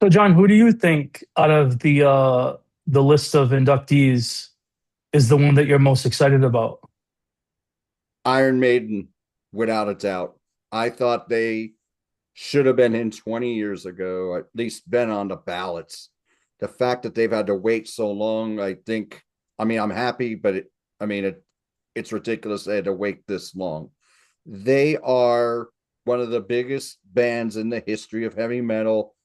So, John, who do you think out of the list of inductees is the one that you're most excited about? Iron Maiden, without a doubt. I thought they should have been in 20 years ago, at least been on the ballots. The fact that they've had to wait so long, I'm happy, but it's ridiculous they had to wait this long. They are one of the biggest bands in the history of heavy metal.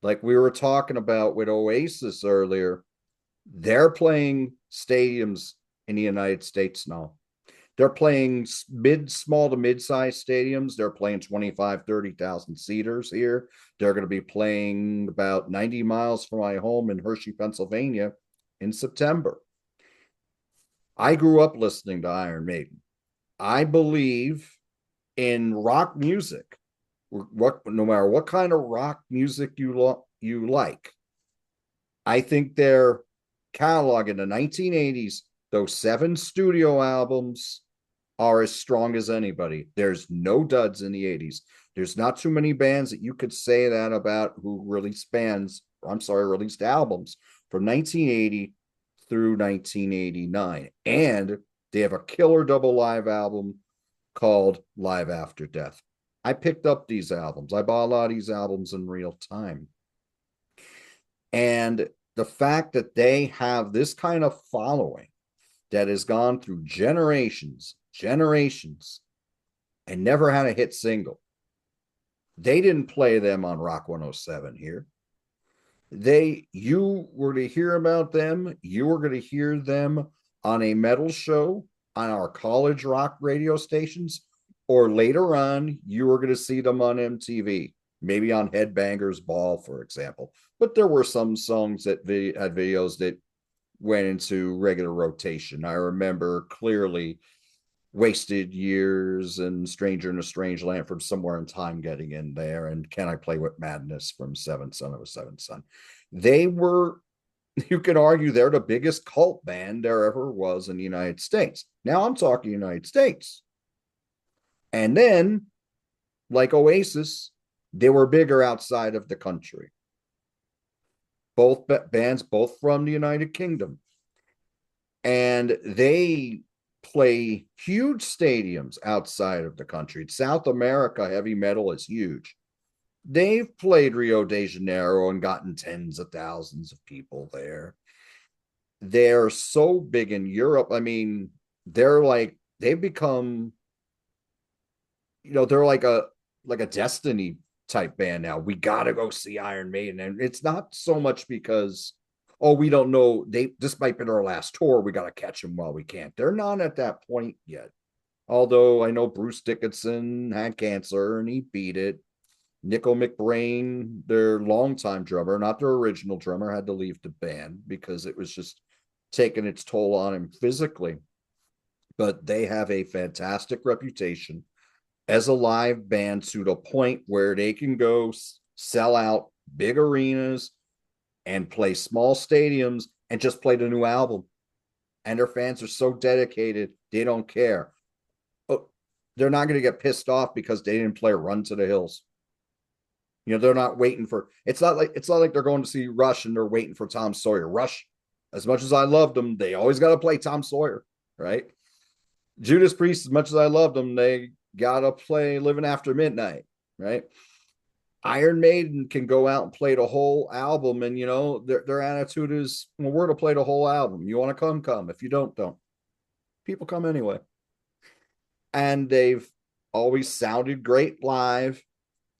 Like we were talking about with Oasis earlier, they're playing stadiums in the United States now. They're playing small to mid-sized stadiums. They're playing 25, 30,000 seaters here. They're going to be playing about 90 miles from my home in Hershey, Pennsylvania in September. I grew up listening to Iron Maiden. I believe in rock music. No matter what kind of rock music you like, I think their catalog in the 1980s, those 7 studio albums, are as strong as anybody. There's no duds in the 80s. There's not too many bands that you could say that about who released albums from 1980 through 1989. And they have a killer double live album called Live After Death. I picked up these albums. I bought a lot of these albums in real time. And the fact that they have this kind of following that has gone through generations, and never had a hit single. They didn't play them on Rock 107 here. You were to hear about them, you were going to hear them on a metal show on our college rock radio stations, or later on, you were going to see them on MTV, maybe on Headbangers Ball, for example. But there were some songs that had videos that went into regular rotation. I remember clearly Wasted Years and Stranger in a Strange Land from Somewhere in Time getting in there, and Can I Play with Madness from Seventh Son of a Seventh Son. They were, you could argue, they're the biggest cult band there ever was in the United States. Now I'm talking United States. And then, like Oasis, they were bigger outside of the country. Both bands, both from the United Kingdom. And they play huge stadiums outside of the country. South America, heavy metal is huge. They've played Rio de Janeiro and gotten tens of thousands of people there. They're so big in Europe. I mean, they've become, they're like a Destiny type band now. We gotta go see Iron Maiden. And it's not so much because, oh, we don't know, this might be their last tour, we got to catch them while we can. They're not at that point yet. Although I know Bruce Dickinson had cancer and he beat it. Nickel McBrain, their longtime drummer, not their original drummer, had to leave the band because it was just taking its toll on him physically. But they have a fantastic reputation as a live band to the point where they can go sell out big arenas and play small stadiums and just play the new album. And their fans are so dedicated, they don't care. Oh, they're not going to get pissed off because they didn't play Run to the Hills. They're not waiting for, it's not like they're going to see Rush and they're waiting for Tom Sawyer. Rush, as much as I loved them, they always got to play Tom Sawyer, right? Judas Priest, as much as I loved them, they got to play Living After Midnight, right? Iron Maiden can go out and play the whole album, and their attitude is, well, we're to play the whole album. You want to come. If you don't. People come anyway. And they've always sounded great live.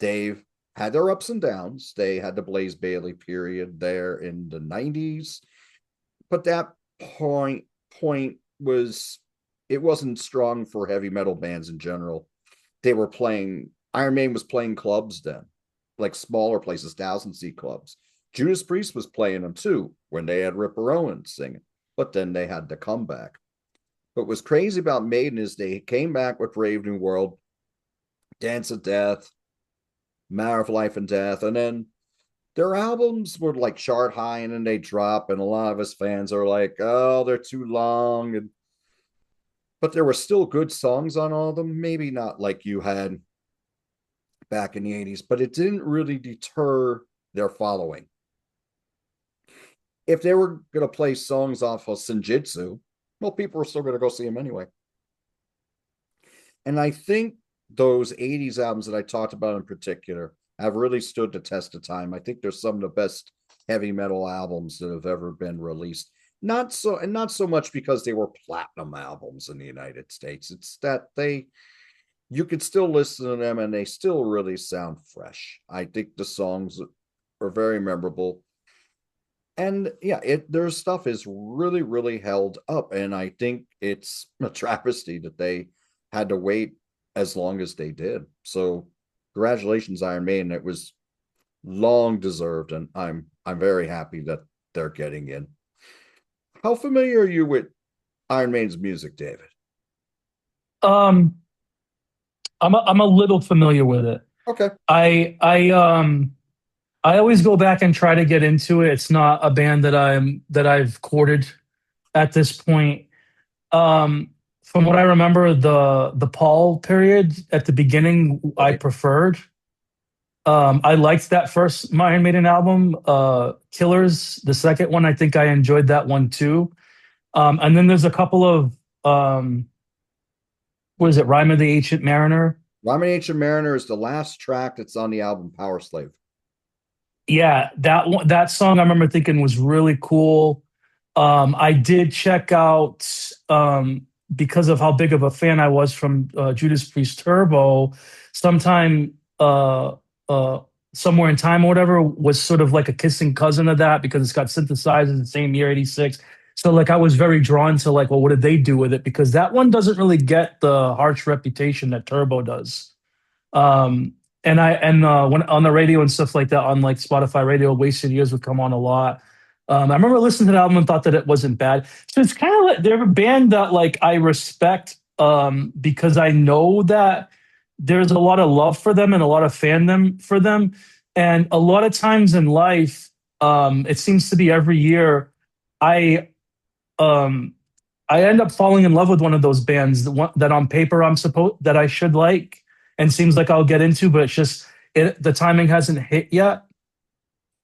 They've had their ups and downs. They had the Blaze Bailey period there in the 90s, but that point was, it wasn't strong for heavy metal bands in general. They were playing, Iron Maiden was playing clubs then, like smaller places, 1,000-seat clubs. Judas Priest was playing them too when they had Ripper Owens singing, but then they had to come back. But what's crazy about Maiden is they came back with Brave New World, Dance of Death, Matter of Life and Death, and then their albums were like chart high and then they drop, and a lot of us fans are like, oh, they're too long. But there were still good songs on all of them, maybe not like you had back in the 80s, but it didn't really deter their following. If they were going to play songs off of Senjutsu, well, people are still going to go see them anyway. And I think those 80s albums that I talked about in particular have really stood the test of time. I think they're some of the best heavy metal albums that have ever been released. Not so much because they were platinum albums in the United States. It's that you could still listen to them and they still really sound fresh. I think the songs are very memorable. And yeah, their stuff is really, really held up. And I think it's a travesty that they had to wait as long as they did. So congratulations, Iron Maiden. It was long deserved, and I'm very happy that they're getting in. How familiar are you with Iron Maiden's music, David? Um, I'm a little familiar with it. Okay. I always go back and try to get into it. It's not a band that I've courted at this point. Um, from what I remember, the Paul period at the beginning, I Okay. preferred. I liked that first Iron Maiden album, Killers. The second one, I think I enjoyed that one too. And then there's a couple of what is it, Rhyme of the Ancient Mariner? Ramen Ancient Mariner is the last track that's on the album Power Slave. Yeah, that one, that song I remember thinking was really cool. I did check out because of how big of a fan I was from Judas Priest Turbo. Sometime uh, somewhere in time or whatever was sort of like a kissing cousin of that because it's got synthesizers in the same year, 86. So like I was very drawn to like, well, what did they do with it? Because that one doesn't really get the harsh reputation that Turbo does. Um, and when on the radio and stuff like that, on like Spotify radio, Wasted Years would come on a lot. I remember listening to the album and thought that it wasn't bad. So it's kind of like they're a band that like I respect because I know that there's a lot of love for them and a lot of fandom for them. And a lot of times in life, it seems to be every year, I um, I end up falling in love with one of those bands that on paper I'm supposed that I should like and seems like I'll get into, but it's just the timing hasn't hit yet.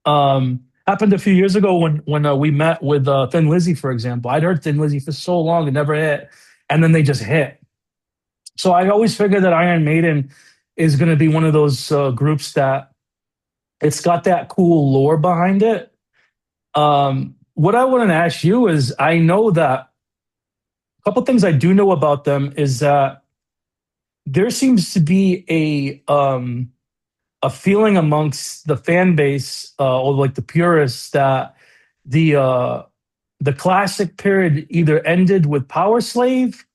Happened a few years ago when we met with Thin Lizzy, for example. I'd heard Thin Lizzy for so long and never hit, and then they just hit. So I always figured that Iron Maiden is going to be one of those groups that it's got that cool lore behind it. What I want to ask you is, I know that a couple things I do know about them is that there seems to be a feeling amongst the fan base or like the purists that the uh, the classic period either ended with Power Slave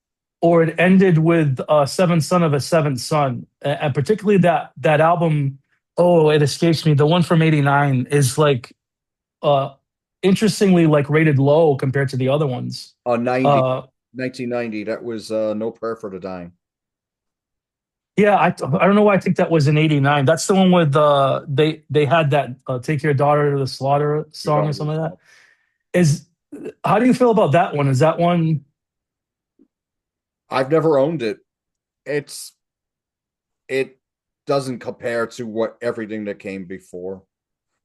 or it ended with Seventh Son of a Seventh Son, and particularly that album. Oh, it escapes me. The one from '89 is like uh, interestingly like rated low compared to the other ones. On 90, Uh, 1990, that was No Prayer for the Dying. Yeah, I don't know why I think that was in '89. That's the one with they had that "Take Your Daughter to the Slaughter" Your song or daughter was something like wrong. that. Is How do you feel about that one? Is that one? I've never owned it. It's it doesn't compare to what everything that came before.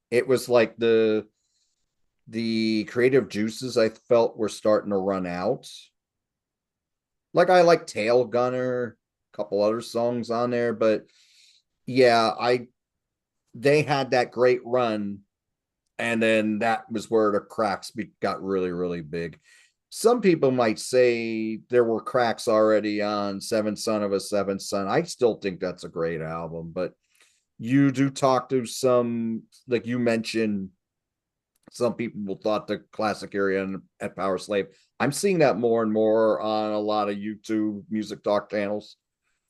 It was like the creative juices I felt were starting to run out. Like I like Tail Gunner, a couple other songs on there, but yeah, I they had that great run, and then that was where the cracks got really, really big. Some people might say there were cracks already on Seventh Son of a Seventh Son. I still think that's a great album, but you do talk to some, like you mentioned, some people thought the classic area at Power Slave. I'm seeing that more and more on a lot of YouTube music talk channels.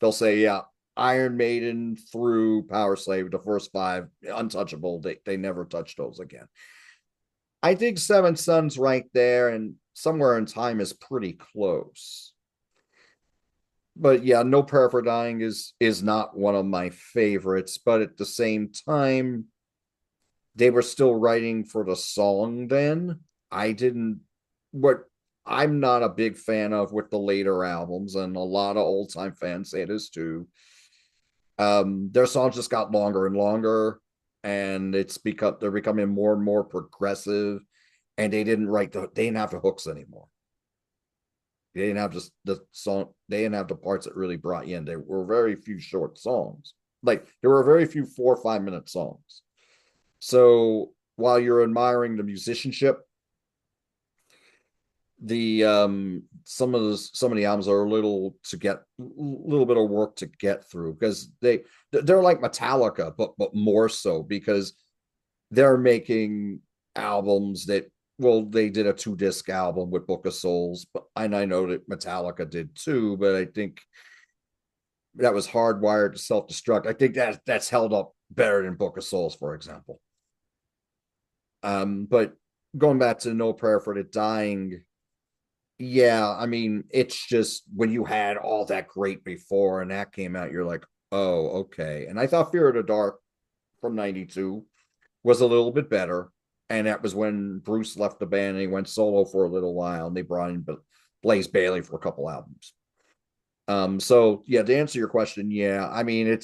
They'll say, yeah, Iron Maiden through Power Slave, the first five, untouchable. They never touched those again. I think Seven Sons right there, and Somewhere in Time is pretty close. But yeah, No Prayer for Dying is not one of my favorites, but at the same time, they were still writing for the song then. I didn't what I'm not a big fan of with the later albums, and a lot of old time fans say this too. Their songs just got longer and longer. and they're becoming more and more progressive, and they didn't have the hooks anymore. They didn't have just the song. They didn't have the parts that really brought you in. There were very few short songs. Like there were very few 4 or 5 minute songs. So while you're admiring the musicianship, the some of the albums are a little bit of work to get through, because they're like Metallica, but more so, because they're making albums that, well, they did a 2 disc album with Book of Souls, but and I know that Metallica did too, but I think that was hardwired to self-destruct. I think that's held up better than Book of Souls, for example. But going back to No Prayer for the Dying, yeah, I mean, it's just when you had all that great before and that came out, you're like, oh, okay. And I thought Fear of the Dark from 92 was a little bit better. And that was when Bruce left the band and he went solo for a little while, and they brought in Blaze Bailey for a couple albums. So yeah, to answer your question, yeah, I mean,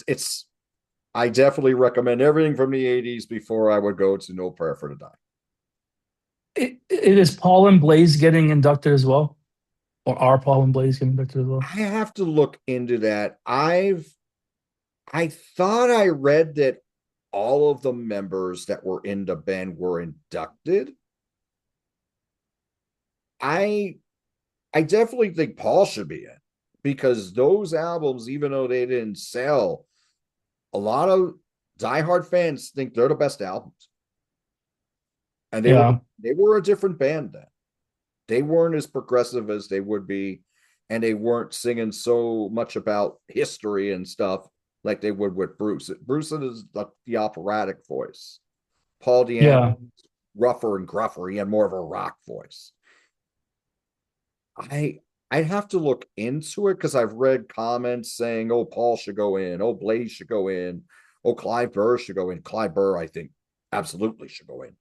I definitely recommend everything from the 80s before I would go to No Prayer for the Dying. It is Paul and Blaze getting inducted as well, or are Paul and Blaze getting inducted as I well? have to look into that. I thought I read that all of the members that were in the band were inducted. I I definitely think Paul should be in, because those albums, even though they didn't sell, a lot of diehard fans think they're the best albums. And Yeah, they were a different band then. They weren't as progressive as they would be, and they weren't singing so much about history and stuff like they would with Bruce. Bruce is the operatic voice. Paul yeah. Di'Anno, rougher and gruffer. He had more of a rock voice. I I'd have to look into it, because I've read comments saying, "Oh, Paul should go in. Oh, Blaze should go in. Oh, Clive Burr should go in." Clive Burr, I think, absolutely should go in.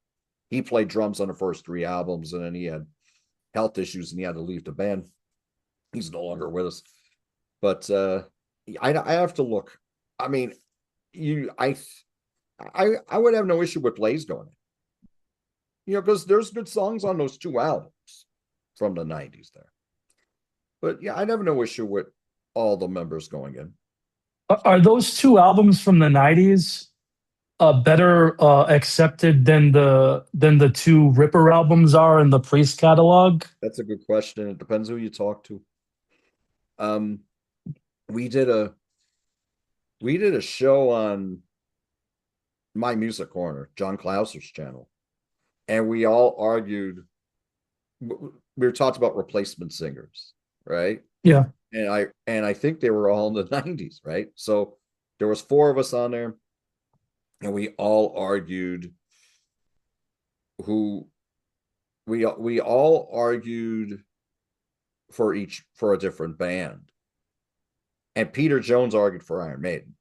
He played drums on the first 3 albums, and then he had health issues and he had to leave the band. He's no longer with us. But I have to look. I mean, you I would have no issue with Blaze going in. Because there's good songs on those 2 albums from the 90s there. But yeah, I'd have no issue with all the members going in. Are those two albums from the '90s better accepted than the two Ripper albums are in the Priest catalog? That's a good question. It depends who you talk to. Um, we did a we did a show on My Music Corner, John Clauser's channel, and we all argued. We were talked about replacement singers, right? Yeah, And I think they were all in the 90s, right? So there was 4 of us on there, and we all argued who we all argued for a different band. And Peter Jones argued for Iron Maiden.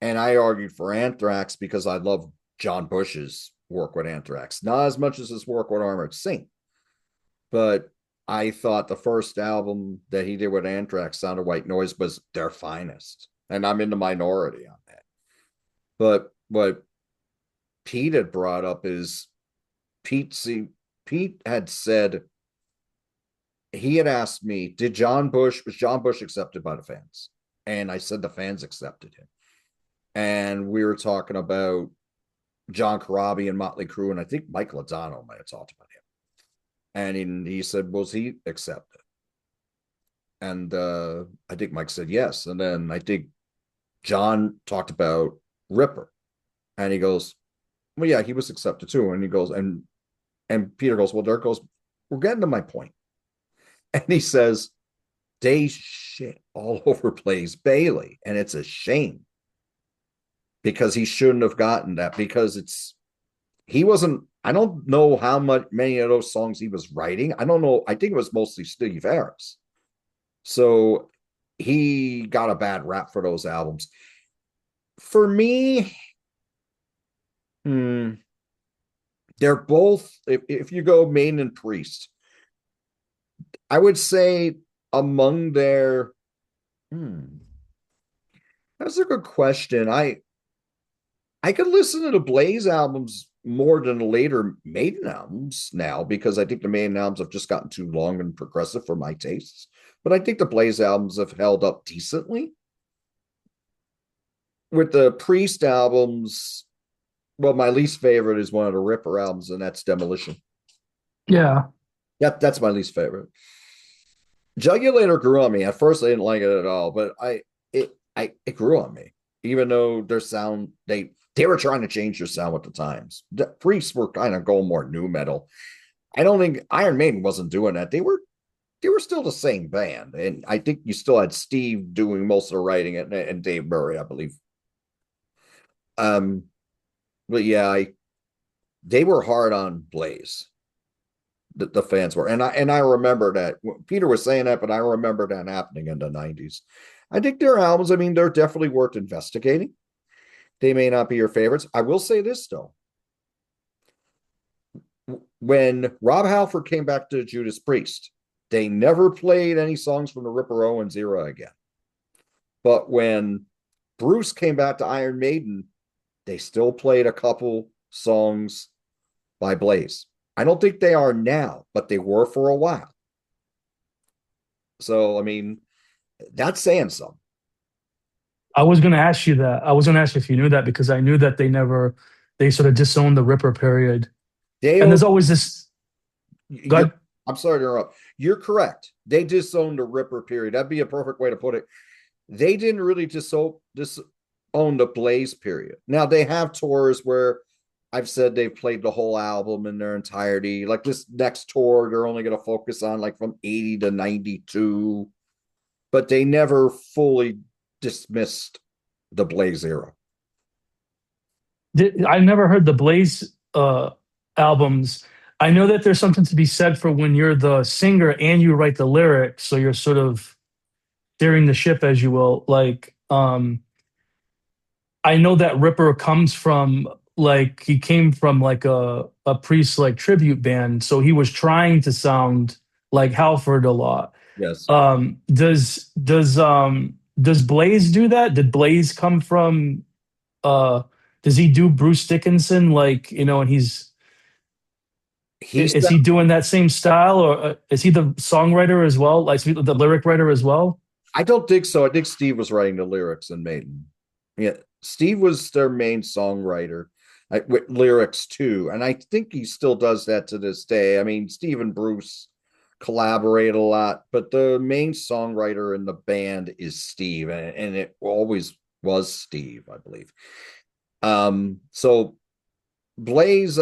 And I argued for Anthrax because I love John Bush's work with Anthrax. Not as much as his work with Armored Saint, but I thought the first album that he did with Anthrax, Sound of White Noise, was their finest. And I'm in the minority on that. But what Pete had brought up is Pete had said, he had asked me, was John Bush accepted by the fans? And I said the fans accepted him. And we were talking about John Corabi and Motley Crue, and I think Mike Lozano might have talked about him. And he said, was he accepted? And I think Mike said yes. And then I think John talked about Ripper, and he goes, well, yeah, he was accepted too. And he goes, and Peter goes, well, there goes, we're getting to my point. And he says, they shit all over Blaze Bailey, and it's a shame, because he shouldn't have gotten that, because he wasn't, I don't know how many of those songs he was writing. I don't know. I think it was mostly Steve Harris. So he got a bad rap for those albums. For me, they're both, if you go Maiden and Priest, I would say among their, that's a good question. I could listen to the Blaze albums more than the later Maiden albums now because I think the Maiden albums have just gotten too long and progressive for my tastes. But I think the Blaze albums have held up decently. With the Priest albums, well, my least favorite is one of the Ripper albums, and that's Demolition. Yeah. Yep, that's my least favorite. Jugulator grew on me. At first, I didn't like it at all, but it grew on me. Even though their sound, they were trying to change their sound with the times. The Priests were kind of going more new metal. I don't think Iron Maiden wasn't doing that. They were still the same band, and I think you still had Steve doing most of the writing and Dave Murray, I believe. Um, but yeah, they were hard on Blaze. The fans were, and I remember that Peter was saying that, but I remember that happening in the '90s. I think their albums, I mean, they're definitely worth investigating. They may not be your favorites. I will say this though: when Rob Halford came back to Judas Priest, they never played any songs from the Ripper Owens era again. But when Bruce came back to Iron Maiden, they still played a couple songs by Blaze. I don't think they are now, but they were for a while. So, I mean, that's saying something. I was going to ask you that. I was going to ask you if you knew that because I knew that they sort of disowned the Ripper period. They And there's own, always this, go you're, ahead. I'm sorry to interrupt. You're correct. They disowned the Ripper period. That'd be a perfect way to put it. They didn't really disown the Blaze period. Now, they have tours where I've said they've played the whole album in their entirety. Like this next tour, they're only going to focus on like from 80 to 92, but they never fully dismissed the Blaze era. I never heard the Blaze albums. I know that there's something to be said for when you're the singer and you write the lyrics, so you're sort of steering the ship, as you will. Like, I know that Ripper comes from like he came from like a Priest like tribute band, so he was trying to sound like Halford a lot. Yes. Does Blaze do that? Did Blaze come from uh does he do Bruce Dickinson like, and He is said, he doing that same style, or is he the songwriter as well? Like the lyric writer as well? I don't think so. I think Steve was writing the lyrics in Maiden. Yeah. Steve was their main songwriter with lyrics too. And I think he still does that to this day. I mean, Steve and Bruce collaborate a lot, but the main songwriter in the band is Steve, and it always was Steve, I believe. So Blaze,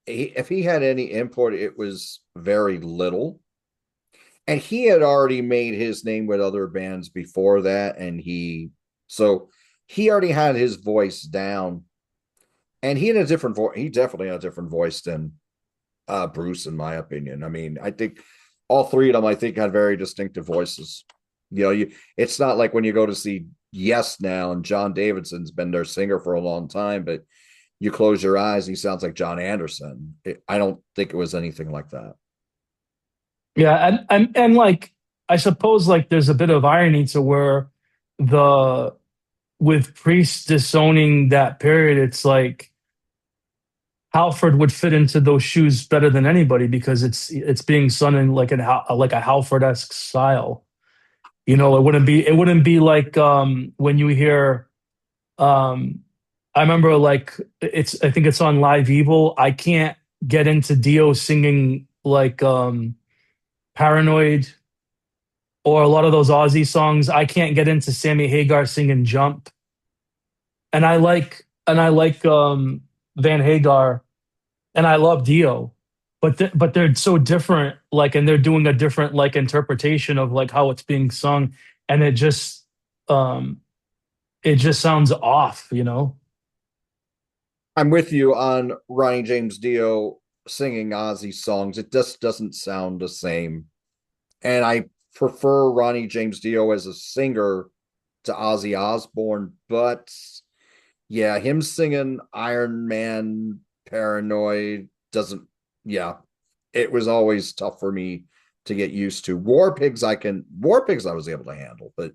if he had any input, it was very little. And he had already made his name with other bands before that, and so he already had his voice down, and he had a different voice. He definitely had a different voice than Bruce, in my opinion. I mean, I think all three of them, I think, had very distinctive voices. It's not like when you go to see Yes now, and John Davidson's been their singer for a long time, but you close your eyes, he sounds like John Anderson. I don't think it was anything like that. Yeah, and like I suppose like there's a bit of irony to where the with Priest disowning that period, it's like Halford would fit into those shoes better than anybody because it's being sung in like like a Halford-esque style. It wouldn't be like when you hear I remember like I think it's on Live Evil. I can't get into Dio singing like Paranoid or a lot of those Aussie songs. I can't get into Sammy Hagar singing Jump. And I like Van Hagar and I love Dio. But they're so different, like, and they're doing a different like interpretation of like how it's being sung, and um it just sounds off. I'm with you on Ronnie James Dio singing Ozzy songs. It just doesn't sound the same. And I prefer Ronnie James Dio as a singer to Ozzy Osbourne, but yeah, him singing Iron Man Paranoid doesn't, yeah, it was always tough for me to get used to. War Pigs I was able to handle, but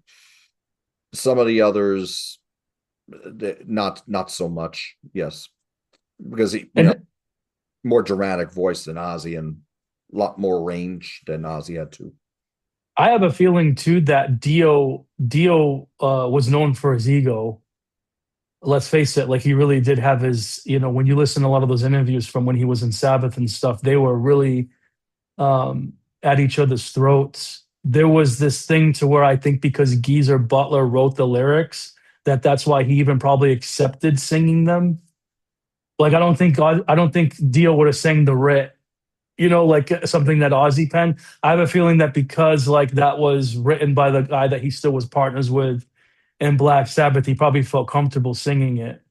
some of the others, Not so much. Yes, because he, And more dramatic voice than Ozzy and a lot more range than Ozzy had too. I have a feeling too that Dio was known for his ego. Let's face it, like he really did have his, when you listen to a lot of those interviews from when he was in Sabbath and stuff, they were really um, at each other's throats. There was this thing to where I think because Geezer Butler wrote the lyrics, that's why he even probably accepted singing them. Like I don't think Dio would have sang the writ, like something that Ozzy penned. I have a feeling that because like that was written by the guy that he still was partners with in Black Sabbath, he probably felt comfortable singing it.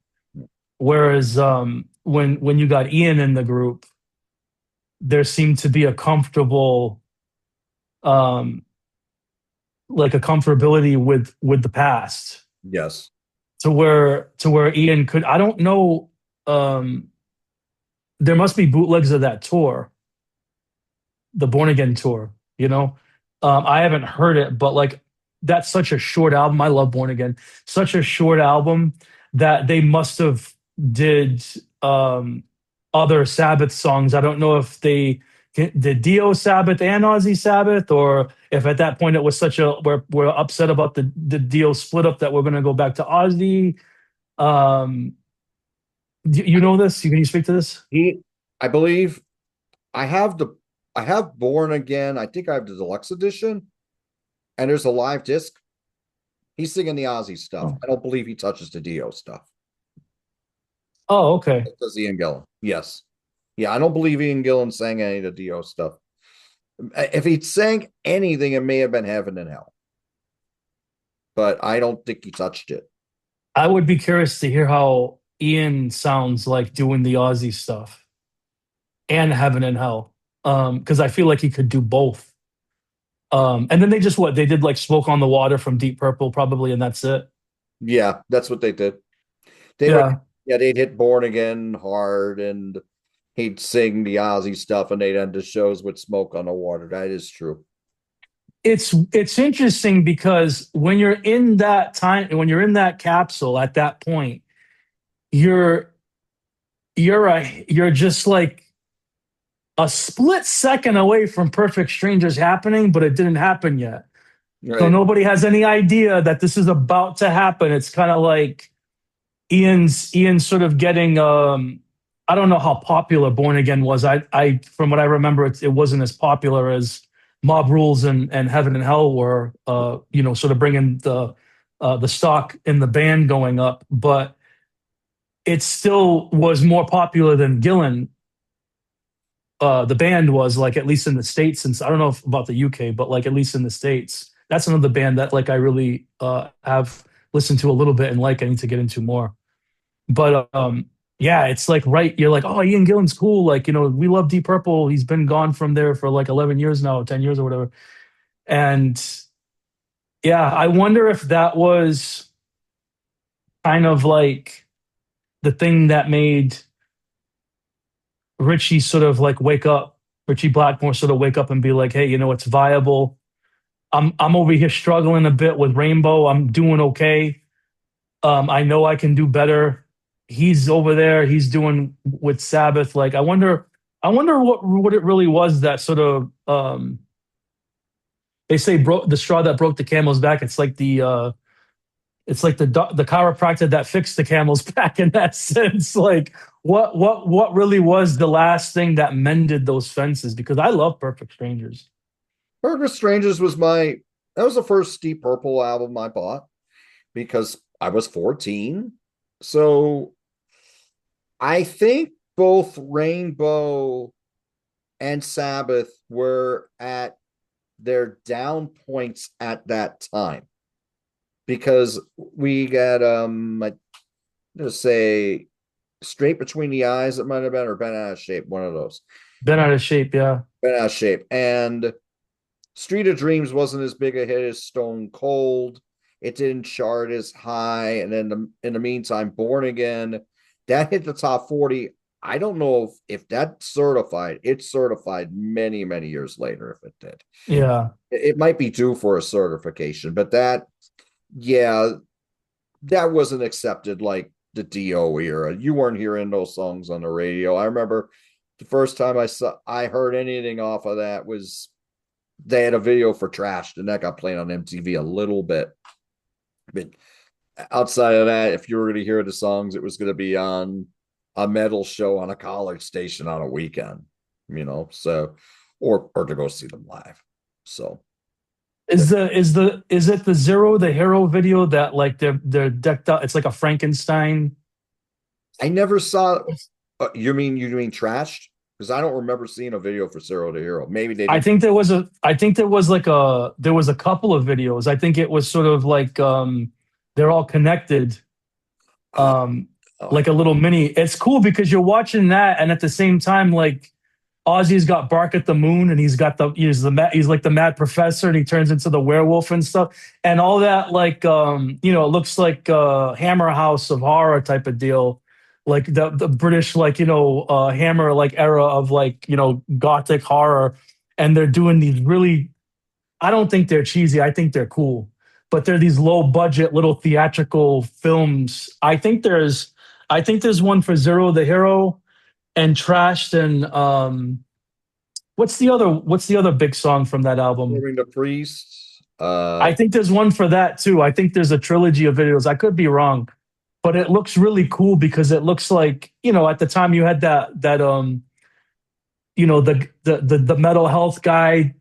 Whereas when you got Ian in the group, there seemed to be a comfortable um, like a comfortability with the past Yes. to where Ian could. I don't know. Um, there must be bootlegs of that tour, the Born Again tour. I haven't heard it, but like that's such a short album. I love Born Again. Such a short album that they must have did um, other Sabbath songs. I don't know if they did Dio Sabbath and Ozzy Sabbath, or if at that point it was such a we're upset about the Dio split up that we're going to go back to Ozzy. Um, you know this? Can you speak to this? He, I believe I have the I have Born Again. I think I have the deluxe edition, and there's a live disc. He's singing the Ozzy stuff. Oh, I don't believe he touches the Dio stuff. oh, okay. Does Ian Gillan? Yes. Yeah, I don't believe Ian Gillan sang any of the Dio stuff. If he sang anything, it may have been Heaven and Hell, but I don't think he touched it. I would be curious to hear how Ian sounds like doing the Ozzy stuff and Heaven and Hell. Because I feel like he could do both. And then they just what they did like Smoke on the Water from Deep Purple probably, and that's it. Yeah, that's what they did. They would, Yeah. yeah, they'd hit Born Again hard, and he'd sing the Ozzy stuff, and they'd end the shows with Smoke on the Water. That is true. It's interesting because when you're in that time, when you're in that capsule at that point, you're you're just like a split second away from Perfect Strangers happening, but it didn't happen yet. So Right. nobody has any idea that this is about to happen. It's kind of like Ian's sort of getting I don't know how popular Born Again was. I from what I remember it wasn't as popular as Mob Rules and Heaven and Hell were sort of bringing the stock in the band going up, but it still was more popular than Gillan. The band was like at least in the States, since I don't know about the UK, but like at least in the States. That's another band that like I really have listened to a little bit and like I need to get into more. But yeah, it's like right. You're like, oh, Ian Gillan's cool. Like, we love Deep Purple. He's been gone from there for like 11 years now, 10 years or whatever. And yeah, I wonder if that was kind of like the thing that made Richie sort of like wake up, Richie Blackmore sort of wake up and be like, hey, it's viable. I'm over here struggling a bit with Rainbow. I'm doing okay. I know I can do better. He's over there. He's doing with Sabbath. Like I wonder what it really was that sort of they say broke the straw that broke the camel's back. It's like the chiropractor that fixed the camel's back in that sense. Like what really was the last thing that mended those fences? Because I love Perfect Strangers. Perfect Strangers was that was the first Deep Purple album I bought because I was 14. So I think both Rainbow and Sabbath were at their down points at that time because we got I just say Straight Between the Eyes, it might have been, or Bent Out of Shape, one of those. Been out of shape, yeah. Bent Out of Shape. And Street of Dreams wasn't as big a hit as Stone Cold. It didn't chart as high. And then in the meantime, Born Again, that hit the top 40. I don't know if that certified. It certified many, many years later if it did. Yeah. It might be due for a certification, but that, yeah, that wasn't accepted like the Dio era. You weren't hearing those songs on the radio. I remember the first time I heard anything off of that was they had a video for Trash, and that got played on MTV a little bit. But outside of that, if you were going to hear the songs, it was going to be on a metal show on a college station on a weekend, so or to go see them live. So Is it the Zero the Hero video that like they're decked out? It's like a Frankenstein. I never saw. You mean Trashed? Because I don't remember seeing a video for Zero to Hero. Maybe they didn't. I think there was a couple of videos. I think it was sort of like they're all connected, Uh, um oh, like a little mini. It's cool because you're watching that and at the same time like Ozzy's got Bark at the Moon and he's like the mad professor and he turns into the werewolf and stuff and all that like it looks like Hammer House of Horror type of deal, like the British like Hammer like era of like gothic horror, and they're doing these really, I don't think they're cheesy, I think they're cool, but they're these low budget little theatrical films. I think there's one for Zero the Hero and Trashed, and what's the other big song from that album? Performing the Priest. I think there's one for that too. I think there's a trilogy of videos. I could be wrong, but it looks really cool because it looks like, at the time you had the metal health guy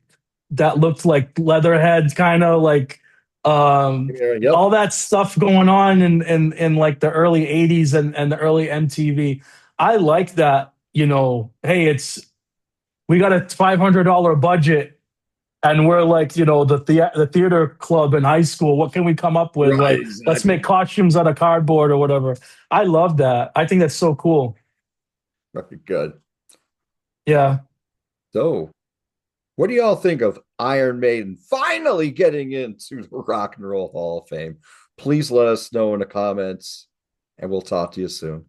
that looked like Leatherhead, kind of like Yeah, yep. all that stuff going on in like the early 80s and the early MTV. I like that, hey, we got a $500 budget and we're like, the theater club in high school. What can we come up with? Right, Like, let's exactly. make costumes out of cardboard or whatever. I love that. I think that's so cool. Very good. Yeah. So, what do y'all think of Iron Maiden finally getting into the Rock and Roll Hall of Fame? Please let us know in the comments, and we'll talk to you soon.